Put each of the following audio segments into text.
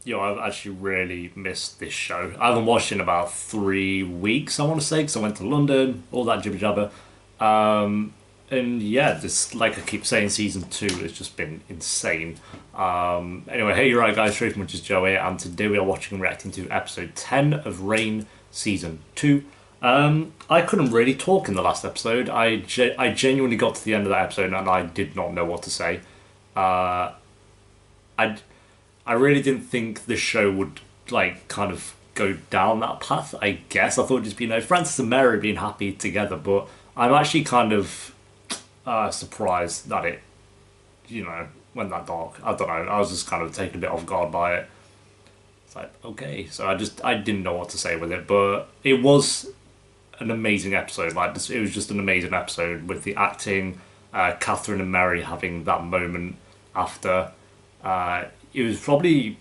I've actually really missed this show. I haven't watched it in about 3 weeks, I want to say, because I went to London, all that jibber jabber. And yeah, this, like I keep saying, season two has just been insane. Anyway, hey, you're right, guys. Truth Much is Joe here, and today we are watching and reacting to episode 10 of Rain season 2. I couldn't really talk in the last episode. I genuinely got to the end of that episode and I did not know what to say. I I really didn't think the show would like kind of go down that path. I guess I thought it'd just be Francis and Mary being happy together, but I'm actually kind of surprised that it went that dark. I don't know. I was just kind of taken a bit off guard by it. It's like, okay, so I didn't know what to say with it, but it was an amazing episode. Like, it was just an amazing episode with the acting, Catherine and Mary having that moment after. It was probably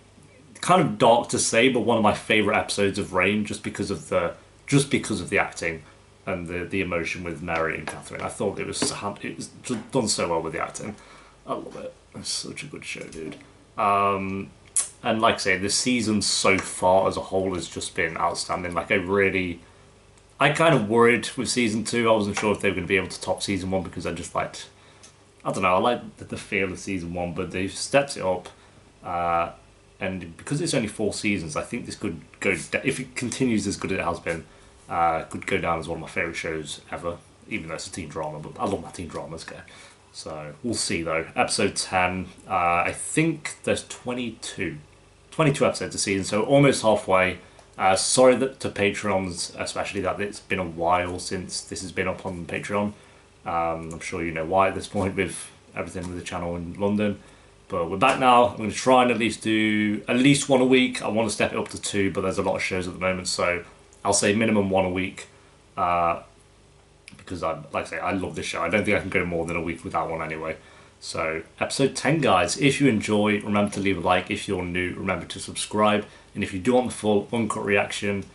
kind of dark to say, but one of my favorite episodes of Rain, just because of the acting and the emotion with Mary and Catherine. I thought it was just done so well with the acting. I love it. It's such a good show, dude. And like I say, the season so far as a whole has just been outstanding. Like, I kind of worried with season 2. I wasn't sure if they were going to be able to top season 1 because I don't know, I like the feel of season 1, but they've stepped it up. And because it's only 4 seasons, I think this could go, if it continues as good as it has been, could go down as one of my favourite shows ever, even though it's a teen drama, but I love my teen dramas, okay? So, we'll see though. Episode 10, I think there's 22 episodes a season, so almost halfway. Sorry that to Patreons, especially, that it's been a while since this has been up on Patreon. I'm sure you know why at this point with everything with the channel in London. But we're back now. I'm going to try and at least do at least one a week. I want to step it up to 2, but there's a lot of shows at the moment, so I'll say minimum 1 a week. Because like I say, I love this show. I don't think I can go more than a week without one anyway. So episode 10, guys. If you enjoy, remember to leave a like. If you're new, remember to subscribe. And if you do want the full uncut reaction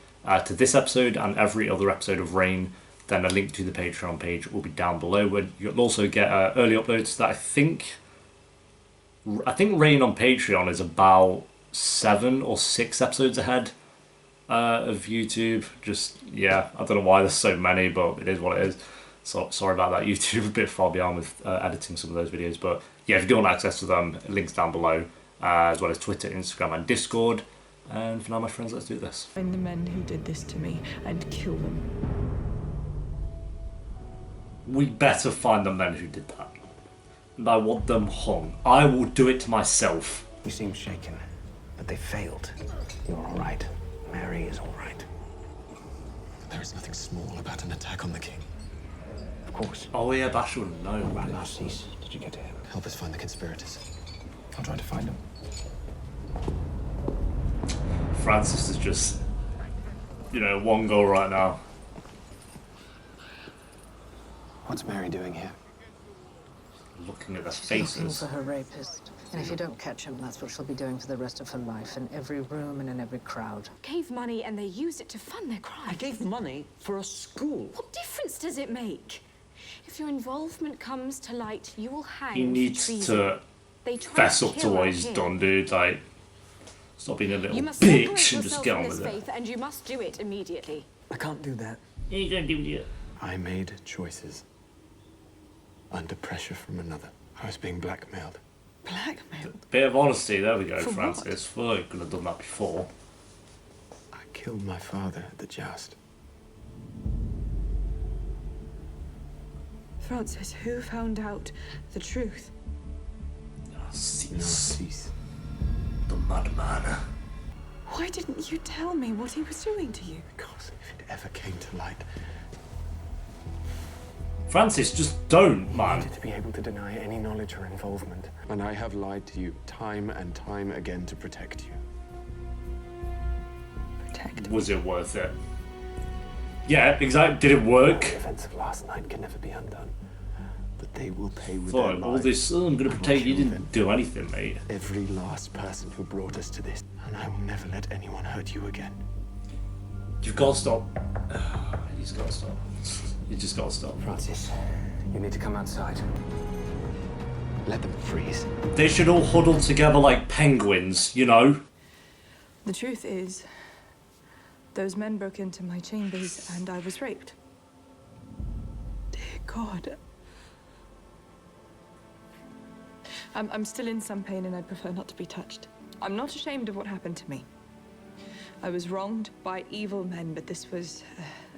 to this episode and every other episode of Rain, then a link to the Patreon page will be down below, where you'll also get early uploads that I think Rain on Patreon is about 7 or 6 episodes ahead of YouTube. Just, yeah, I don't know why there's so many, but it is what it is. So sorry about that, YouTube, a bit far behind with editing some of those videos. But yeah, if you do want access to them, links down below, as well as Twitter, Instagram, and Discord. And for now, my friends, let's do this. Find the men who did this to me and kill them. We better find the men who did that. And I want them hung. I will do it to myself. You seem shaken, but they failed. You're all right. Mary is all right. There is nothing small about an attack on the king. Of course. Oh yeah, Bashul, no. What about Narcisse? Did you get to him? Help us find the conspirators. I'll try to find him. Francis is just, one goal right now. What's Mary doing here? Looking at their She's looking faces. for her rapist. And if you don't catch him, that's what she'll be doing for the rest of her life, in every room and in every crowd. Gave money and they used it to fund their crime. I gave money for a school. What difference does it make? If your involvement comes to light, you will hang He for needs treason. to They tried fess to up to kill what her he's here. done, dude. Like, stop being a little You must bitch separate and just yourself get from on this with it. faith, and you must do it immediately. I can't do that. You don't do it. I made choices under pressure from another. I was being blackmailed. Blackmailed? Bit of honesty, there we go, For Francis. Fuck, could have done that before. I killed my father at the joust. Francis, who found out the truth? Narcisse. The madman. Why didn't you tell me what he was doing to you? Because if it ever came to light, Francis, just don't, I man. wanted to be able to deny any knowledge or involvement. And I have lied to you time and time again to protect you. Protect me. Was it worth it? Yeah, exactly. Did it work? The events of last night can never be undone. But they will pay with Fuck, their all lives. this, I'm gonna protect you. You didn't do anything, mate. Every last person who brought us to this. And I will never let anyone hurt you again. You've got to stop. You just got to stop. You just got to stop. Francis, you need to come outside. Let them freeze. They should all huddle together like penguins, The truth is, those men broke into my chambers and I was raped. Dear God. I'm still in some pain and I'd prefer not to be touched. I'm not ashamed of what happened to me. I was wronged by evil men, but this was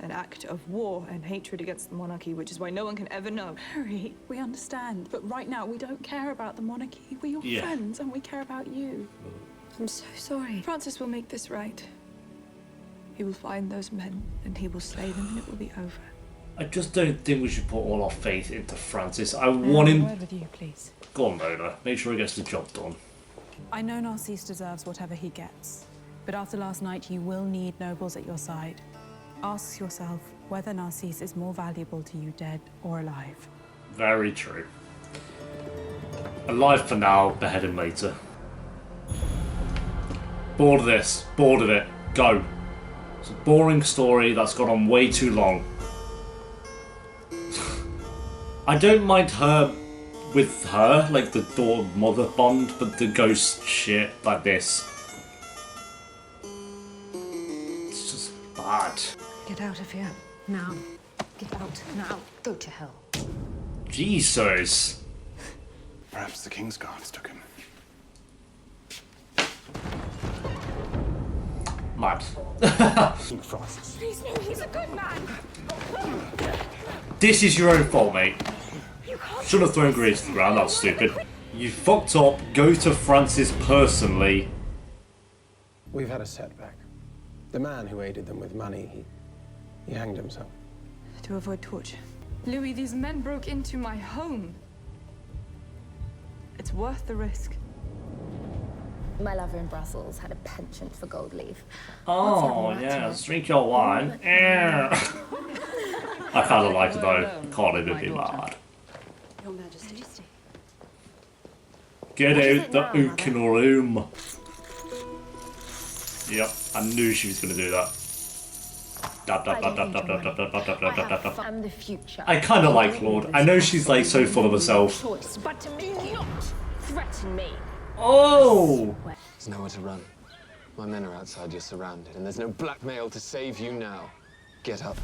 an act of war and hatred against the monarchy, which is why no one can ever know. Harry, we understand, but right now we don't care about the monarchy. We're your friends and we care about you. I'm so sorry. Francis will make this right. He will find those men and he will slay them and it will be over. I just don't think we should put all our faith into Francis. I want him... Word with you, please. Go on, Lola. Make sure he gets the job done. I know Narcisse deserves whatever he gets, but after last night you will need nobles at your side. Ask yourself whether Narcisse is more valuable to you dead or alive. Very true. Alive for now, behead him later. Bored of this. Bored of it. Go. It's a boring story that's gone on way too long. I don't mind her with her, like the daughter-mother bond, but the ghost shit like this, it's just bad. Get out of here. Now. Get out. Now. Go to hell. Jesus. Perhaps the King's guards took him. Mad. King Francis. Please, no, he's a good man. This is your own fault, mate. Should have thrown Grace to the ground, that was stupid. You fucked up, go to Francis personally. We've had a setback. The man who aided them with money, he hanged himself. To avoid torture. Louis, these men broke into my home. It's worth the risk. My lover in Brussels had a penchant for gold leaf. Oh, yes, drink your wine. I kind of like it though. Can't even be mad. Your Majesty. Get out the ookin room. Yep, I knew she was going to do that. I'm the future. I kind of like Claude. I know she's like so full of herself. Choice, but to me, not threaten me. Oh! There's nowhere to run. My men are outside, you're surrounded, and there's no blackmail to save you now. Get up.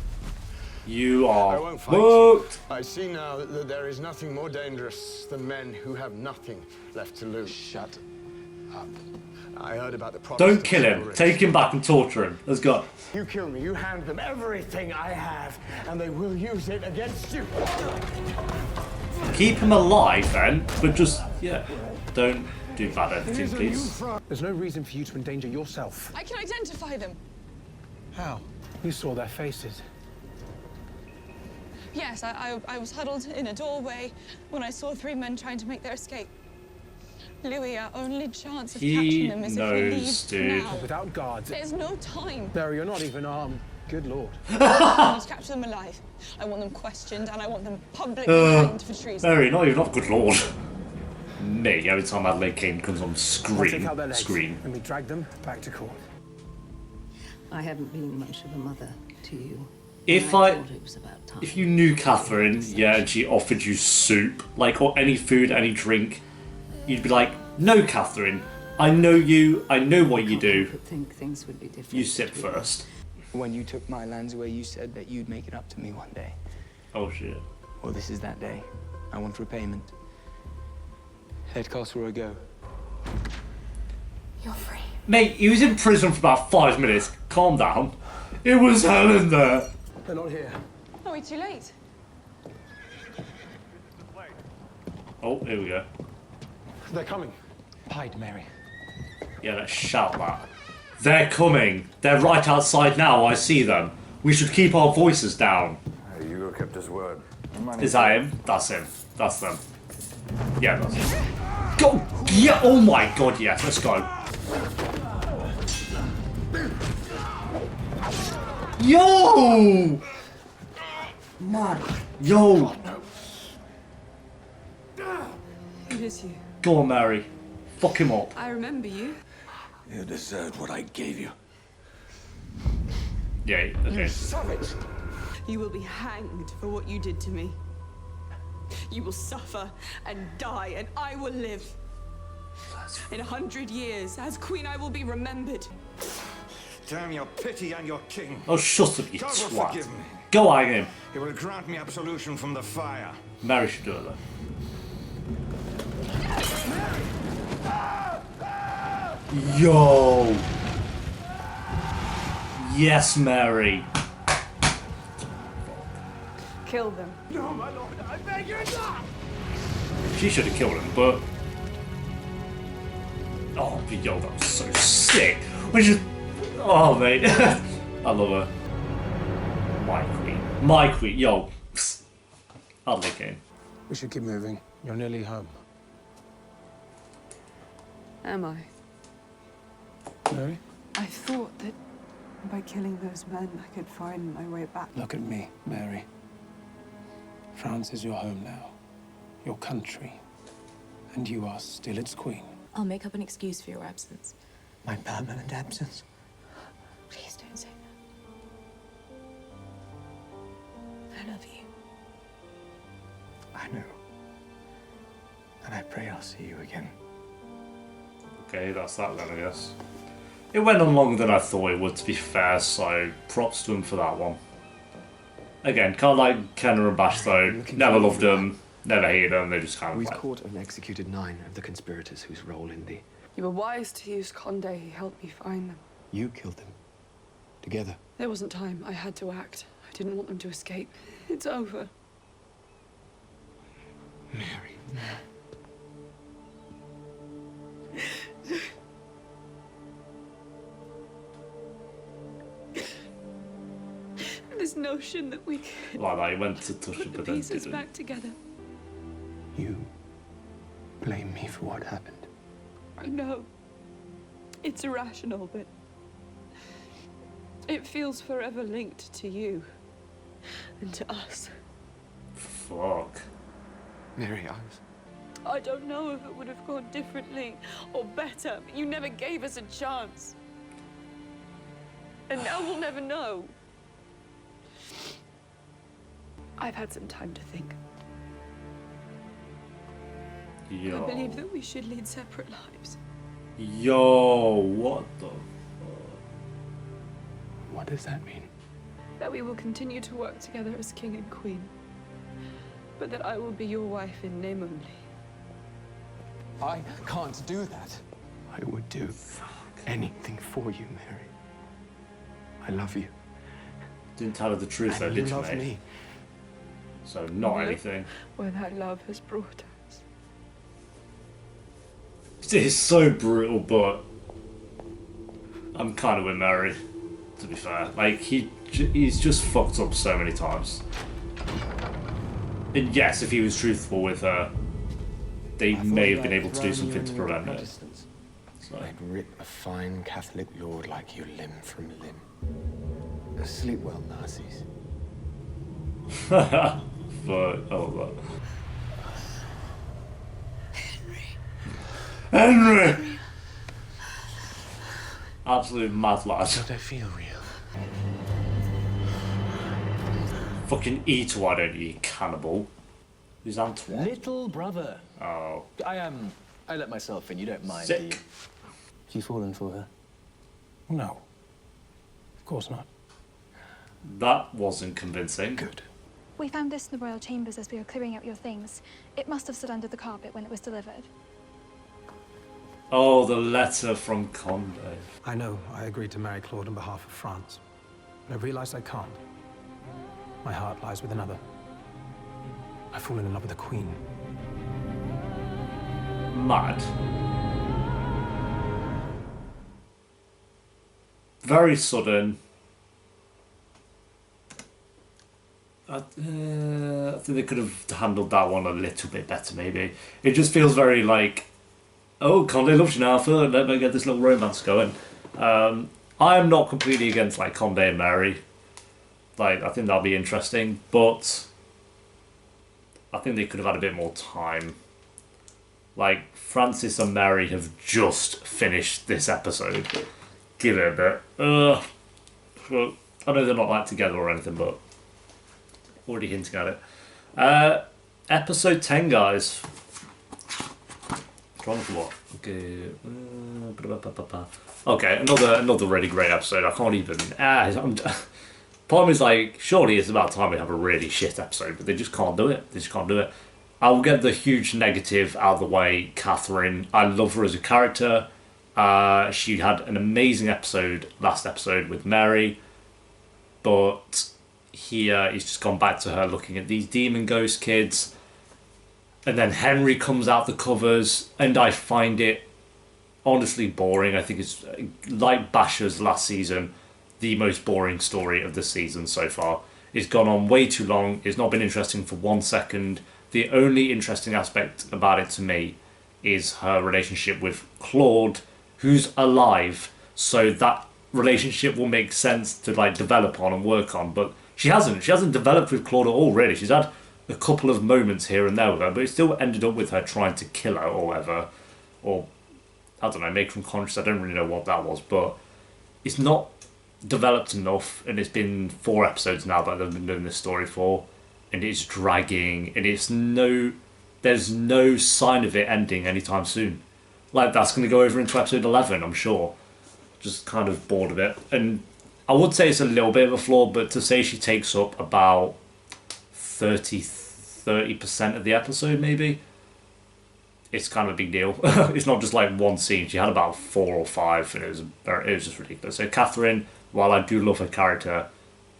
You I are won't fight booked. you. I see now that there is nothing more dangerous than men who have nothing left to lose. Shut up. I heard about the Don't kill him. Take him back and torture him. Let's go. You kill me, you hand them everything I have, and they will use it against you. Keep him alive then, but just, yeah, don't do bad editing, please. There's no reason for you to endanger yourself. I can identify them. How? You saw their faces. Yes, I was huddled in a doorway when I saw 3 men trying to make their escape. Louis, our only chance of catching them is if we leave dude. now. Without guards. There's no time. Barry, you're not even armed. Good lord. I need to capture them alive. I want them questioned and I want them publicly hanged for treason. Very not even off, good lord. Me, every time Adelaide Kane comes on I'll take screen, out their legs, screen. and we drag them back to court. I haven't been much of a mother to you. If thought it was about time. if you knew Catherine, yeah, and she offered you soup, like, or any food, any drink, you'd be like, no, Catherine, I know you, I know what you do. I think things would be different. You sit first. When you took my lands away, you said that you'd make it up to me one day. Oh shit. Well, this is that day. I want repayment. Head castle where I go. You're free. Mate, he was in prison for about 5 minutes. Calm down. It was hell in there. They're not here. Are we too late? Oh, here we go. They're coming. Hide, Mary. Yeah, let's shout that. They're coming. They're right outside now. I see them. We should keep our voices down. Hugo kept his word. Is that him? That's him. That's them. Yeah, that's him. Go! Yeah! Oh my god, yes. Let's go. Yo! Man. Yo! It is you. Go on, Mary. Fuck him up. I remember you. You deserved what I gave you. Yeah, okay. Savage! You will be hanged for what you did to me. You will suffer and die, and I will live. In 100 years, as queen, I will be remembered. Damn your pity and your king. Oh, shut up, you God will twat. forgive me. Go on him. He will grant me absolution from the fire. Mary should do it, though. Yo! Yes, Mary. Kill them. No, my lord, I beg you not! She should have killed him, but... Oh, yo, that was so sick. When she... Oh, mate. I love her. My queen. My queen. Yo. Psst. I'll lick in. We should keep moving. You're nearly home. Am I? Mary? I thought that by killing those men, I could find my way back. Look at me, Mary. France is your home now. Your country. And you are still its queen. I'll make up an excuse for your absence. My permanent absence? Please don't say that. I love you. I know. And I pray I'll see you again. Okay, that's that then, I guess. It went on longer than I thought it would, to be fair, so props to him for that one. Again, kind of like Kenner and Bash, though. Never loved them, never hated them, they just kind of We've like... caught and executed 9 of the conspirators whose role in the... You were wise to use Conde. He helped me find them. You killed them. Together. There wasn't time. I had to act. I didn't want them to escape. It's over. Mary. This notion that we could Like that, he went to touch it, put the but then pieces didn't. back together. You blame me for what happened. I know. It's irrational, but it feels forever linked to you and to us. Fuck. Mary, I don't know if it would have gone differently or better, but you never gave us a chance. And now we'll never know. I've had some time to think. Yo. I believe that we should lead separate lives. Yo, what the... What does that mean? That we will continue to work together as king and queen. But that I will be your wife in name only. I can't do that. I would do anything for you, Mary. I love you. Didn't tell her the truth, though, And did you you, love mate? me. So, not Look anything. where that love has brought us. It's so brutal, but I'm kind of with Mary, to be fair. Like, he's just fucked up so many times. And yes, if he was truthful with her, they may have been able to do something to prevent it. So. I'd rip a fine Catholic lord like you limb from limb. Sleep well, Nazis. But, oh, Henry! Absolute mad lad. Don't I feel real? Fucking eat, why don't you, cannibal? Who's Antoine? Little brother. Oh. I let myself in, you don't mind, Sick. do you? You fallen for her? No. Of course not. That wasn't convincing. Good. We found this in the royal chambers as we were clearing out your things. It must have stood under the carpet when it was delivered. Oh, the letter from Conde. I know I agreed to marry Claude on behalf of France. But I realized I can't. My heart lies with another. I've fallen in love with the Queen. Mad. Very sudden. I think they could have handled that one a little bit better, maybe. It just feels very like, oh, Conde loves you now, Phil, let me get this little romance going. I am not completely against like Conde and Mary. Like, I think that'll be interesting, but I think they could have had a bit more time. Like, Francis and Mary have just finished this episode. Give it a bit. Well, I know they're not like together or anything, but already hinting at it. Episode 10, guys. Wrong for what? Okay. Okay, another really great episode. I can't even. Part of me is like, surely it's about time we have a really shit episode, but they just can't do it. They just can't do it. I'll get the huge negative out of the way. Catherine, I love her as a character. She had an amazing last episode with Mary, but here he's just gone back to her looking at these demon ghost kids. And then Henry comes out the covers, and I find it honestly boring. I think it's like Basher's last season, the most boring story of the season so far. It's gone on way too long. It's not been interesting for 1 second. The only interesting aspect about it to me is her relationship with Claude, who's alive. So that relationship will make sense to like develop on and work on. But she hasn't. She hasn't developed with Claude at all, really. She's had a couple of moments here and there with her, but it still ended up with her trying to kill her or whatever. Or, I don't know, make her unconscious. I don't really know what that was, but it's not developed enough, and it's been 4 episodes now that they've been doing this story for, and it's dragging, and there's no sign of it ending anytime soon. Like, that's going to go over into episode 11, I'm sure. Just kind of bored of it. And I would say it's a little bit of a flaw, but to say she takes up about 30% of the episode, maybe, it's kind of a big deal. It's not just like one scene. She had about 4 or 5, and it was just ridiculous. So Catherine, while I do love her character,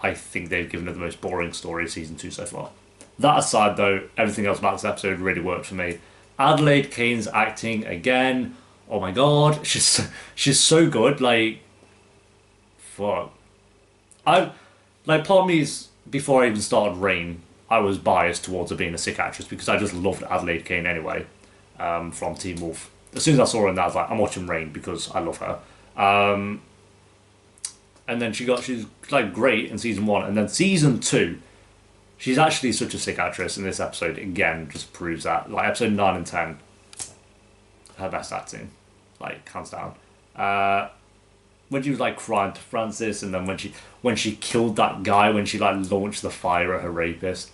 I think they've given her the most boring story of season 2 so far. That aside, though, everything else about this episode really worked for me. Adelaide Kane's acting again. Oh my god, she's so good. Like, fuck. Part of me is, before I even started Reign, I was biased towards her being a sick actress because I just loved Adelaide Kane anyway, from Teen Wolf. As soon as I saw her in that, I was like, I'm watching Reign because I love her. And then she's like great in season 1, and then season 2, she's actually such a sick actress. In this episode, again, just proves that. Like episode 9 and 10, her best acting, like hands down. When she was like crying to Francis, and then when she killed that guy, when she like launched the fire at her rapist,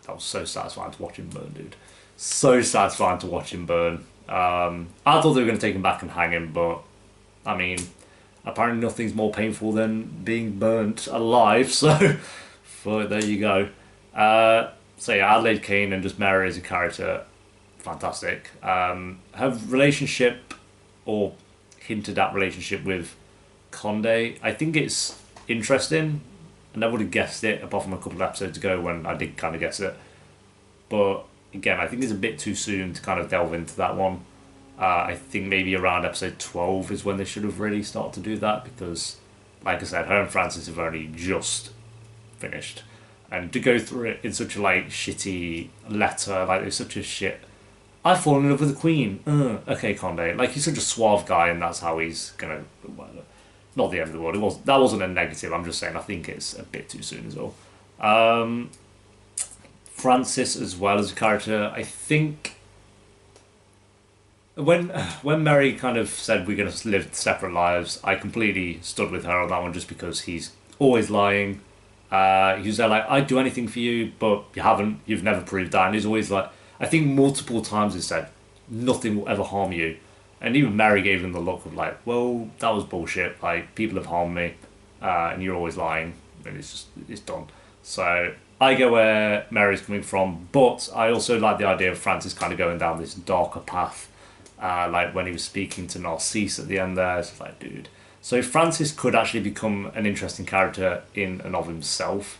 that was so satisfying to watch him burn, dude. So satisfying to watch him burn. I thought they were going to take him back and hang him, but I mean, apparently nothing's more painful than being burnt alive. So, there you go. So yeah, Adelaide Kane and just Mary as a character, fantastic. Her relationship, or hinted at relationship with Condé, I think it's interesting. I never would have guessed it apart from a couple of episodes ago when I did kind of guess it. But again, I think it's a bit too soon to kind of delve into that one. I think maybe around episode 12 is when they should have really started to do that, because, like I said, her and Francis have only just finished. And to go through it in such a like shitty letter, like it's such a shit. I've fallen in love with the Queen. Okay, Condé. Like, he's such a suave guy, and that's how he's gonna. Well, not the end of the world. That wasn't a negative. I'm just saying I think it's a bit too soon as well. Francis as well as a character, I think. When Mary kind of said we're going to live separate lives, I completely stood with her on that one, just because he's always lying. He was there like, I'd do anything for you, but you haven't. You've never proved that. And he's always like, I think multiple times he said, nothing will ever harm you. And even Mary gave him the look of like, well, that was bullshit. Like, people have harmed me, and you're always lying. And it's done. So I get where Mary's coming from, but I also like the idea of Francis kind of going down this darker path. Like when he was speaking to Narcisse at the end there, it's like, dude. So Francis could actually become an interesting character in and of himself.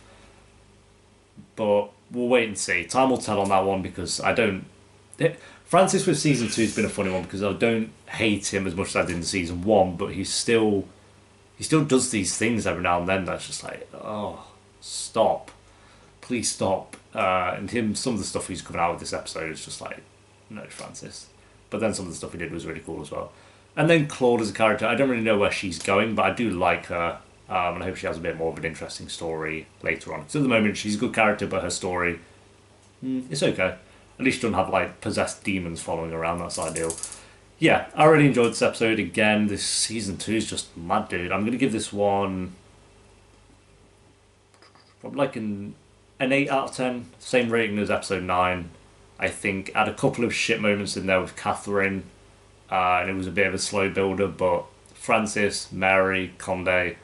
But we'll wait and see. Time will tell on that one, because I don't... Francis with season 2 has been a funny one, because I don't hate him as much as I did in season 1, but he still does these things every now and then that's just like, oh, stop. Please stop. And some of the stuff he's coming out with this episode is just like, no, Francis. But then some of the stuff he did was really cool as well. And then Claude as a character, I don't really know where she's going, but I do like her. And I hope she has a bit more of an interesting story later on. So at the moment, she's a good character, but her story, it's okay. At least she doesn't have like possessed demons following her around. That's ideal. Yeah, I really enjoyed this episode. Again, this season 2 is just mad, dude. I'm going to give this one probably like an 8 out of 10. Same rating as episode 9. I think had a couple of shit moments in there with Catherine, and it was a bit of a slow builder, but Francis, Mary, Conde,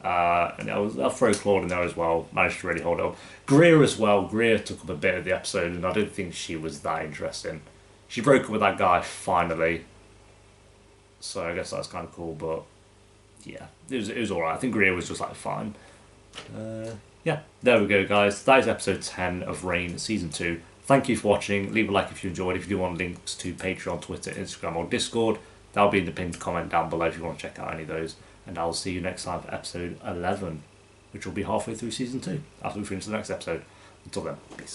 and I'll throw Claude in there as well, managed to really hold up. Greer as well. Greer took up a bit of the episode, and I didn't think she was that interesting. She broke up with that guy finally, so I guess that's kind of cool, but yeah, it was alright. I think Greer was just like fine. Yeah, there we go, guys. That is episode 10 of Reign Season 2. Thank you for watching. Leave a like if you enjoyed. If you do want links to Patreon, Twitter, Instagram, or Discord, that'll be in the pinned comment down below if you want to check out any of those. And I'll see you next time for episode 11, which will be halfway through Season 2, after we finish the next episode. Until then, peace.